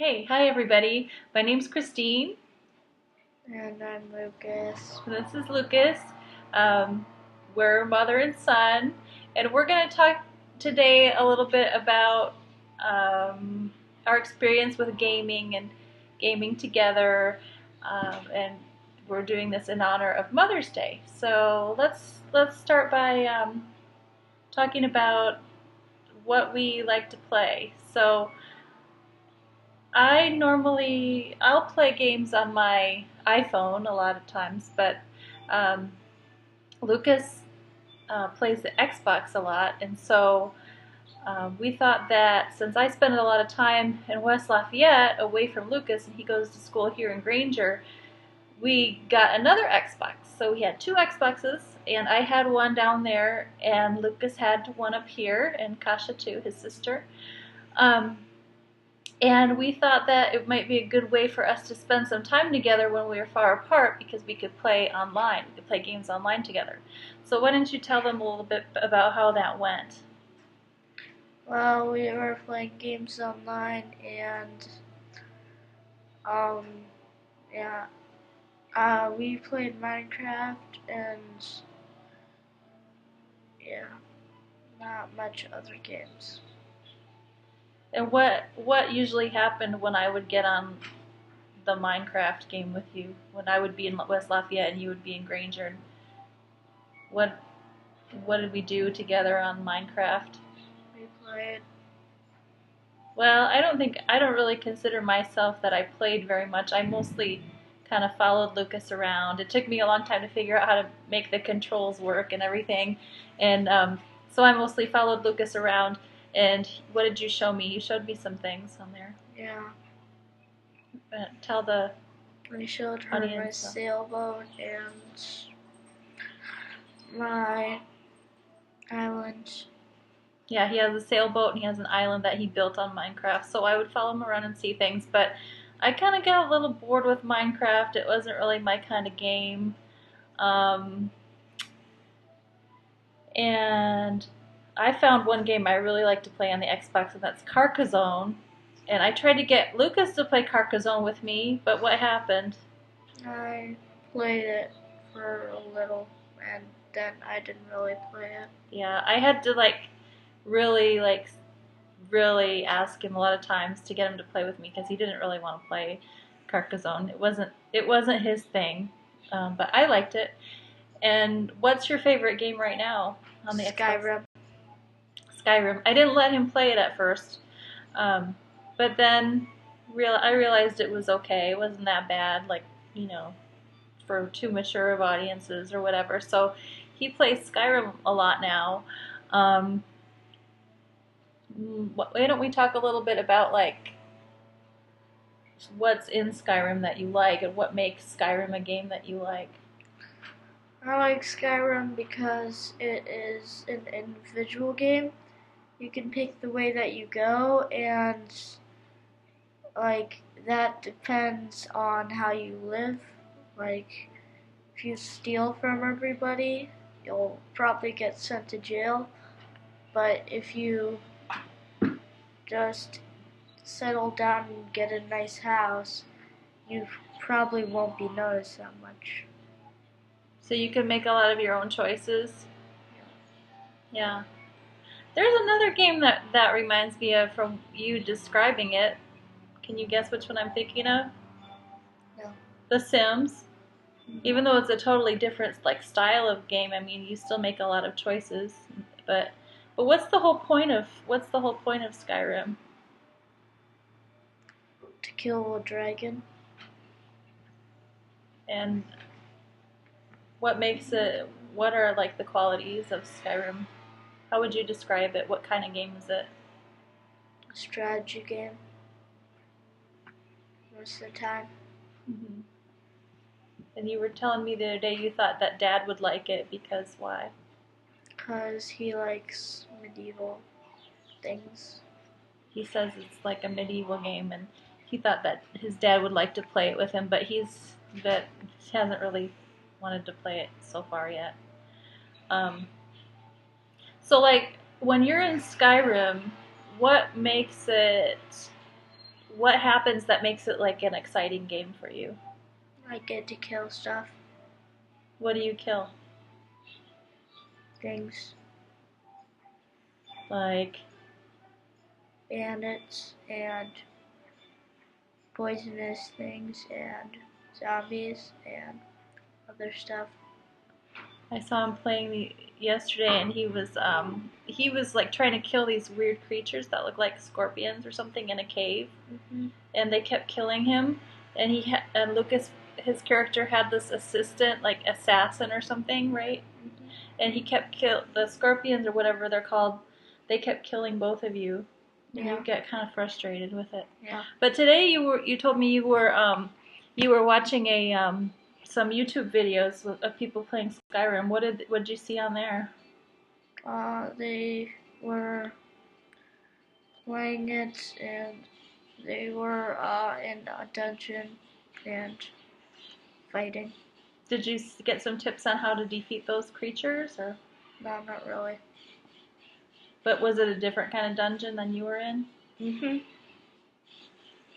Okay, hi everybody. My name's Christine. And I'm Lucas. This is Lucas. Um, we're mother and son, and we're going to talk today a little bit about our experience with gaming and gaming together. And we're doing this in honor of Mother's Day. So let's start by talking about what we like to play. So I'll play games on my iPhone a lot of times, but um, Lucas plays the Xbox a lot, and so we thought that since I spend a lot of time in West Lafayette away from Lucas, and he goes to school here in Granger, we got another Xbox. So we had two Xboxes, and I had one down there, and Lucas had one up here, and Kasia too, his sister. Um, and we thought that it might be a good way for us to spend some time together when we were far apart because we could play online. We could play games online together. So why don't you tell them a little bit about how that went? Well, we were playing games online and um yeah, we played Minecraft and yeah, not much other games. And what usually happened when I would get on the Minecraft game with you? When I would be in West Lafayette and you would be in Granger? What what did we do together on Minecraft? We played Well, I don't really consider myself that I played very much. I mostly kind of followed Lucas around. It took me a long time to figure out how to make the controls work and everything, and so I mostly followed Lucas around. And what did you show me? You showed me some things on there. yeah. Tell the I showed her my audience. sailboat and my island. Yeah, he has a sailboat and he has an island that he built on Minecraft. So I would follow him around and see things, but I kind of got a little bored with Minecraft. It wasn't really my kind of game. Um, and I found one game I really like to play on the Xbox, and that's Carcassonne. And I tried to get Lucas to play Carcassonne with me, but what happened? I played it for a little and then I didn't really play it. Yeah, I had to really really ask him a lot of times to get him to play with me because he didn't really want to play Carcassonne. It wasn't his thing, but I liked it. And what's your favorite game right now on the Xbox? Skyrim. Skyrim. I didn't let him play it at first, but then I realized it was okay. It wasn't that bad, like for too mature of audiences or whatever. So he plays Skyrim a lot now. Um, why don't we talk a little bit about what's in Skyrim that you like and what makes Skyrim a game that you like? I like Skyrim because it is an individual game. You can pick the way that you go, and that depends on how you live. Like, if you steal from everybody, you'll probably get sent to jail. But if you just settle down and get a nice house, you probably won't be noticed that much. So you can make a lot of your own choices. Yeah. There's another game that reminds me of from you describing it. Can you guess which one I'm thinking of? No. The Sims. Even though it's a totally different style of game, I mean, you still make a lot of choices. But what's the whole point of Skyrim? To kill a dragon. And what makes it? What are the qualities of Skyrim? How would you describe it? What kind of game is it? A strategy game. Most of the time. Mm-hmm. And you were telling me the other day you thought that Dad would like it because why? Because he likes medieval things. He says it's like a medieval game, and he thought that his dad would like to play it with him, but he hasn't really wanted to play it so far yet. Um, so when you're in Skyrim, what makes it what happens that makes it like an exciting game for you? I get to kill stuff, What do you kill? things, Like, bandits, and poisonous things, and zombies, and other stuff. I saw him playing yesterday, and he was like trying to kill these weird creatures that look like scorpions or something in a cave, and they kept killing him. And and Lucas, his character had this assistant, like assassin or something, right? And he kept the scorpions or whatever they're called. They kept killing both of you, and Yeah. you get kind of frustrated with it. Yeah. But today you told me you were watching some YouTube videos of people playing Skyrim. What did you see on there? They were playing it, and they were in a dungeon and fighting. Did you get some tips on how to defeat those creatures, or? No, not really. But was it a different kind of dungeon than you were in? Mhm.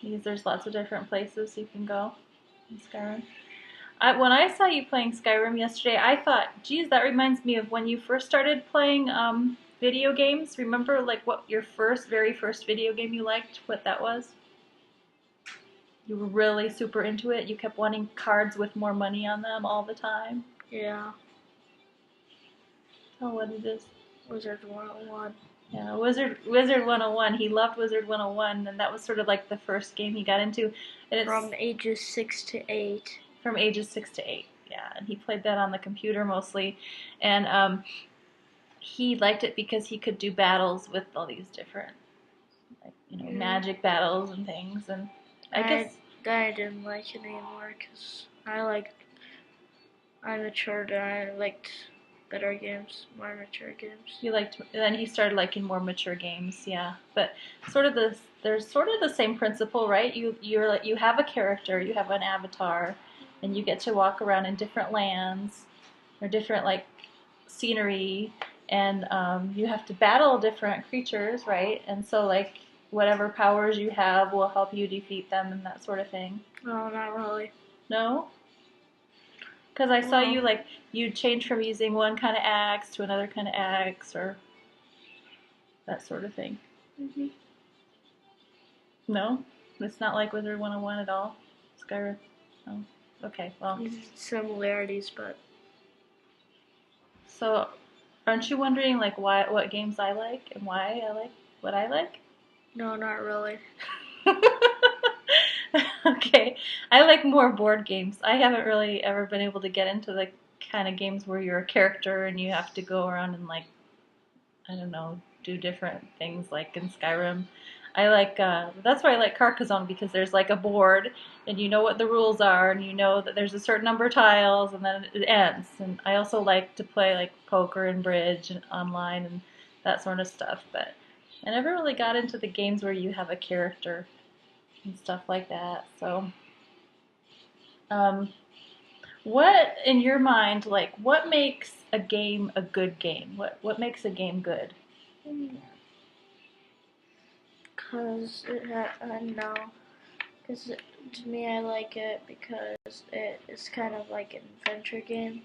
Because there's lots of different places you can go in Skyrim. When I saw you playing Skyrim yesterday, I thought, geez, that reminds me of when you first started playing video games. Remember, like, what your very first video game you liked, what that was? You were really super into it. You kept wanting cards with more money on them all the time. Yeah. Oh, what it is? Wizard 101. Yeah, Wizard 101. He loved Wizard 101, and that was sort of like the first game he got into. And it's From ages 6 to 8. From ages 6 to 8. Yeah, and he played that on the computer mostly, and he liked it because he could do battles with all these different, like, magic battles and things. And I guess I didn't like it anymore because I matured and I liked better games, more mature games. you liked. Then he started liking more mature games. Yeah, but there's sort of the same principle, right? You have a character, you have an avatar, and you get to walk around in different lands or different like scenery, and you have to battle different creatures, right? And so like whatever powers you have will help you defeat them and that sort of thing. No, not really. No? Because I saw you like you'd change from using one kind of axe to another kind of axe or that sort of thing. Mhm. No? It's not like Wizard 101 at all? Skyrim? No. Okay, well. Similarities, but So aren't you wondering like what games I like and why I like what I like? no, not really. Okay, I like more board games. I haven't really ever been able to get into the kind of games where you're a character and you have to go around and like, I don't know, do different things like in Skyrim. I like that's why I like Carcassonne because there's like a board and you know what the rules are and you know that there's a certain number of tiles and then it ends. And I also like to play like poker and bridge and online and that sort of stuff. But I never really got into the games where you have a character and stuff like that. So, um, what in your mind, like, what makes a game a good game? What makes a game good? Cause I don't know. Cause to me, I like it because it's kind of like an adventure game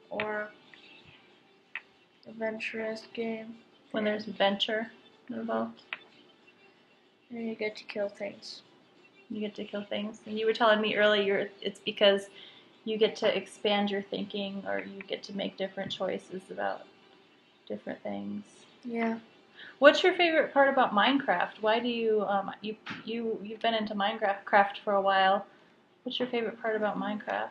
or adventurous game. When there's adventure involved, And you get to kill things. you get to kill things. And you were telling me earlier, it's because you get to expand your thinking, or you get to make different choices about different things. Yeah. What's your favorite part about Minecraft? Why do you've been into Minecraft for a while? What's your favorite part about Minecraft?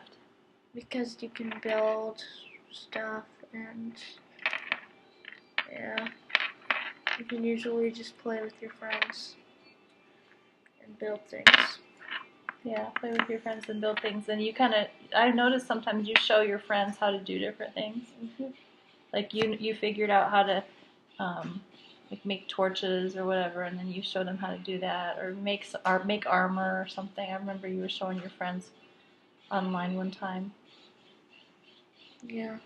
Because you can build stuff and yeah, you can usually just play with your friends and build things. Yeah, play with your friends and build things. And I've noticed sometimes you show your friends how to do different things. Mm-hmm. Like you figured out how to like make torches or whatever, and then you show them how to do that, or make armor or something. I remember you were showing your friends online one time. Yeah.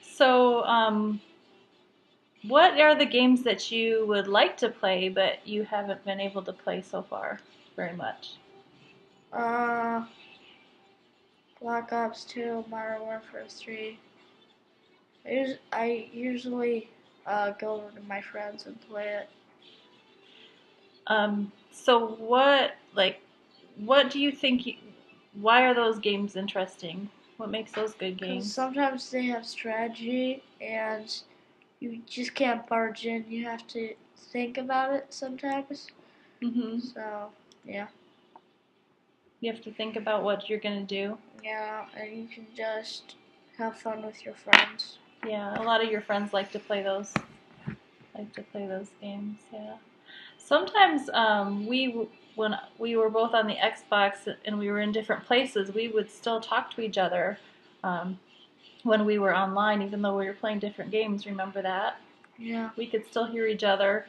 So, What are the games that you would like to play but you haven't been able to play so far very much? Uh, Black Ops 2, Modern Warfare 3. I usually go to my friends and play it. So what do you think? Why are those games interesting? What makes those good Because games? sometimes they have strategy and you just can't barge in. You have to think about it sometimes. Mm-hmm. So, yeah. You have to think about what you're gonna do. Yeah, and you can just have fun with your friends. Yeah, a lot of your friends like to play those. Like to play those games. Yeah. Sometimes when we were both on the Xbox and we were in different places, we would still talk to each other um, when we were online, even though we were playing different games. Remember that? Yeah. We could still hear each other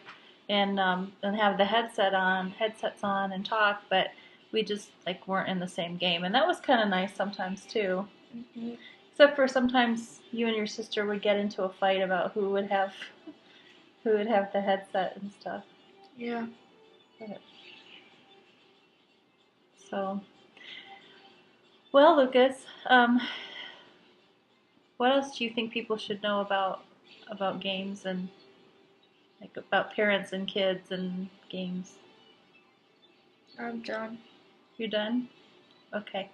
and have the headsets on and talk, but we just like weren't in the same game, and that was kind of nice sometimes too. Mm-hmm. Except for sometimes you and your sister would get into a fight about who would have the headset and stuff. Yeah. But, so, well, Lucas, what else do you think people should know about games and like about parents and kids and games? I'm done. You're done? Okay.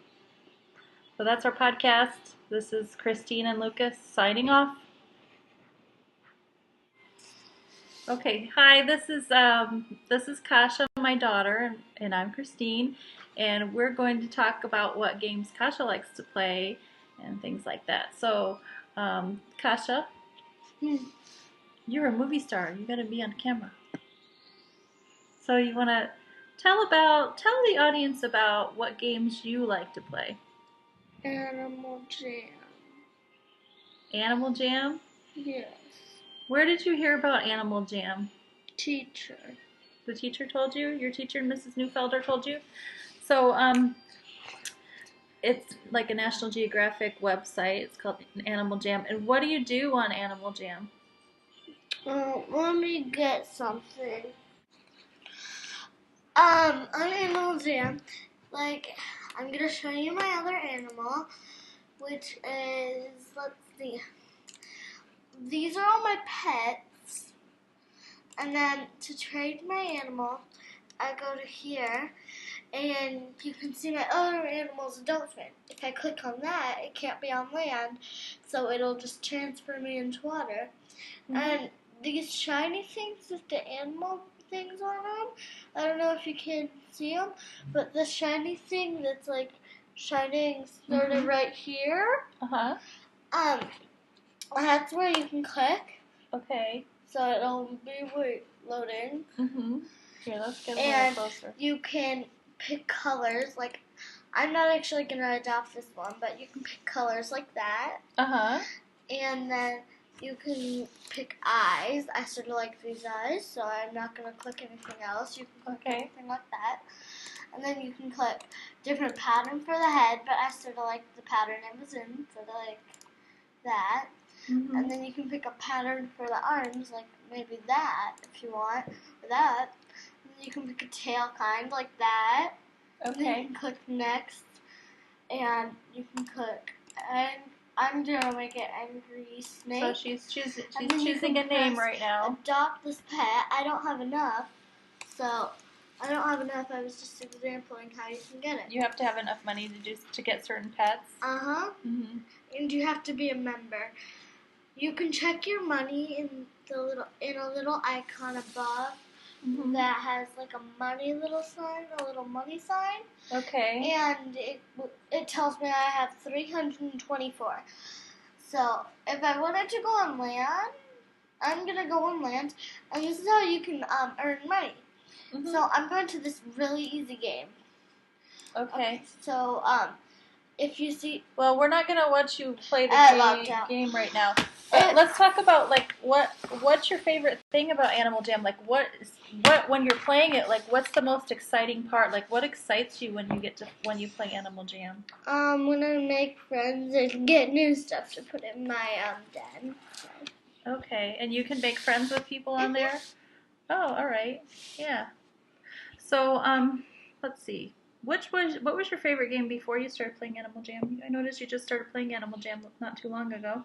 So that's our podcast. This is Christine and Lucas signing off. Okay, hi. This is Kasia, my daughter, and I'm Christine, and we're going to talk about what games Kasia likes to play and things like that. So, Kasia, you're a movie star. You got to be on camera. So you want to tell the audience about what games you like to play. Animal Jam. Animal Jam? Yes. Where did you hear about Animal Jam? Teacher. The teacher told you? Your teacher, Mrs. Newfelder, told you? So, it's like a National Geographic website. It's called Animal Jam. And what do you do on Animal Jam? Let me get something. On Animal Jam, like, I'm gonna show you my other animal, which is, let's see, these are all my pets, and then to trade my animal, I go to here, and you can see my other animal's a dolphin. If I click on that, it can't be on land, so it'll just transfer me into water. Mm-hmm. And these shiny things with the animal things on them, I don't know if you can see them, but the shiny thing that's like shining sort of right here, that's where you can click. Okay. So it'll be loading. Here, let's get a little closer. You can pick colors, like, I'm not actually going to adopt this one, but you can pick colors like that. And then you can pick eyes. I sort of like these eyes, so I'm not going to click anything else. You can click anything like that. And then you can click different pattern for the head, but I sort of like the pattern it was in, sort of like that. And then you can pick a pattern for the arms, like maybe that, if you want, or that. And then you can pick a tail kind, like that. Okay. And then you can click next, and you can click, and I'm gonna make it Angry Snake. So she's choosing a name right now. Adopt this pet. I don't have enough, so I don't have enough. I was just exampling how you can get it. You have to have enough money to get certain pets. And you have to be a member. You can check your money in a little icon above that has like a little money sign. Okay. And it tells me I have 324. So if I wanted to go on land, I'm gonna go on land, and this is how you can earn money. So I'm going to this really easy game. Okay. So if you see, well, we're not gonna watch you play the game right now. Let's talk about like what's your favorite thing about Animal Jam? Like what when you're playing it, like what's the most exciting part? Like what excites you when you play Animal Jam? When I make friends and get new stuff to put in my den. So. Okay, and you can make friends with people on there? Oh, all right. Yeah. So, let's see. What was your favorite game before you started playing Animal Jam? I noticed you just started playing Animal Jam not too long ago.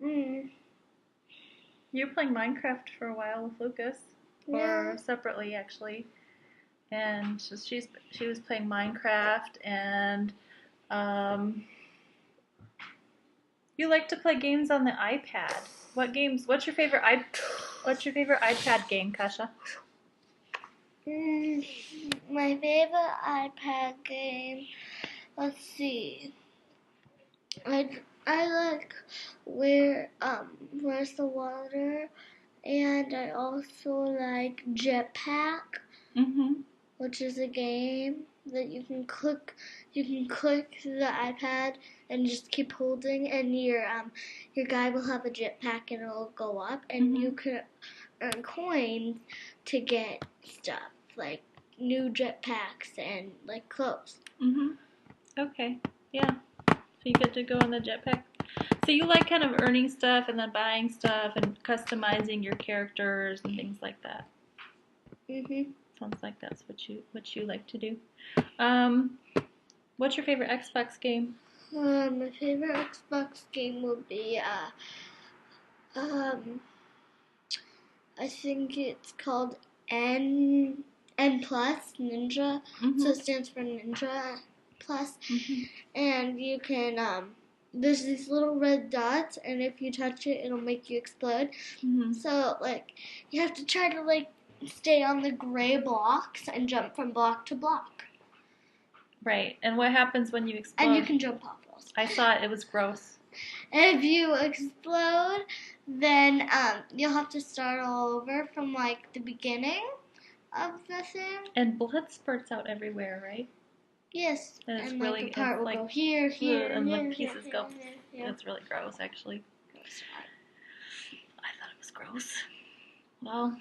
Mm. You were playing Minecraft for a while with Lucas, or Yeah. separately actually. And she was playing Minecraft, and um, you like to play games on the iPad. What games? What's your favorite iPad game, Kasia? My favorite iPad game. Let's see. I like where's the water, and I also like Jetpack, Mm-hmm. which is a game that you can click the iPad and just keep holding, and your guy will have a jetpack and it'll go up, and you can earn coins to get stuff like new jetpacks and like clothes. Mm-hmm. Okay. Yeah. So you get to go on the jetpack. So you like kind of earning stuff and then buying stuff and customizing your characters and things like that. Mhm. Sounds like that's what you like to do. What's your favorite Xbox game? My favorite Xbox game would be I think it's called N plus Ninja. Mm-hmm. So it stands for Ninja Plus, Mm-hmm. and you can there's these little red dots, and if you touch it, it'll make you explode. Mm-hmm. So like you have to try to like stay on the gray blocks and jump from block to block. Right. And what happens when you explode? And you can jump off walls. I saw it. It was gross. If you explode, then you'll have to start all over from like the beginning of the thing. And blood spurts out everywhere, right? Yes. And like a part will go here, and here, the pieces here, go. here. It's really gross, actually. I thought it was gross. Well,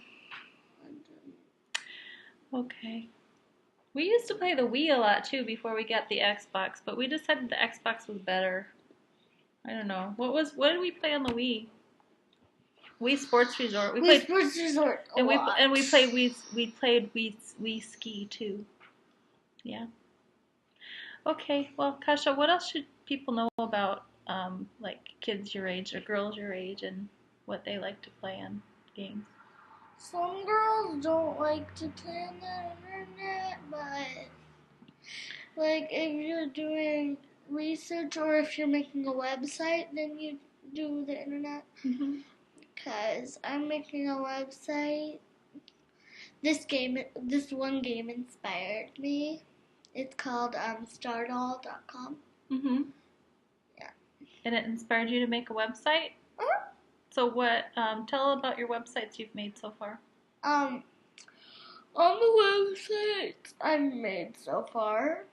okay. We used to play the Wii a lot too before we got the Xbox, but we decided the Xbox was better. I don't know. What did we play on the Wii? Wii Sports Resort. We played Sports Resort a and lot. we played Wii Ski too. Yeah. Okay. Well, Kasha, what else should people know about like kids your age or girls your age and what they like to play on games? Some girls don't like to play on the internet, but like if you're doing research or if you're making a website, then you do the internet. Mm-hmm. Because I'm making a website. This one game inspired me. It's called stardoll.com. Mm-hmm. Yeah. And it inspired you to make a website? Uh-huh. So what, tell about your websites you've made so far. On the websites I've made so far,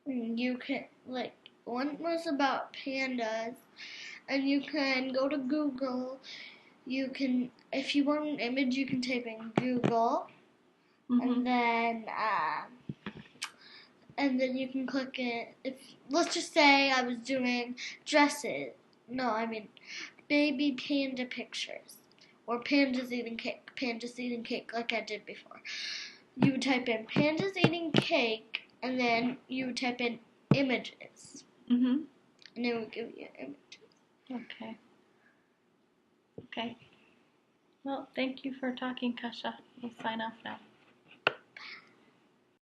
you can, like, one was about pandas, and you can go to Google. You can, if you want an image, you can type in Google, Mm-hmm. and then you can click it. If let's just say I was doing dresses. No, I mean baby panda pictures or pandas eating cake like I did before. You would type in pandas eating cake, and then you would type in images, Mm-hmm. and it would give you images. Okay. Okay. Well, thank you for talking, Kasha. We'll sign off now.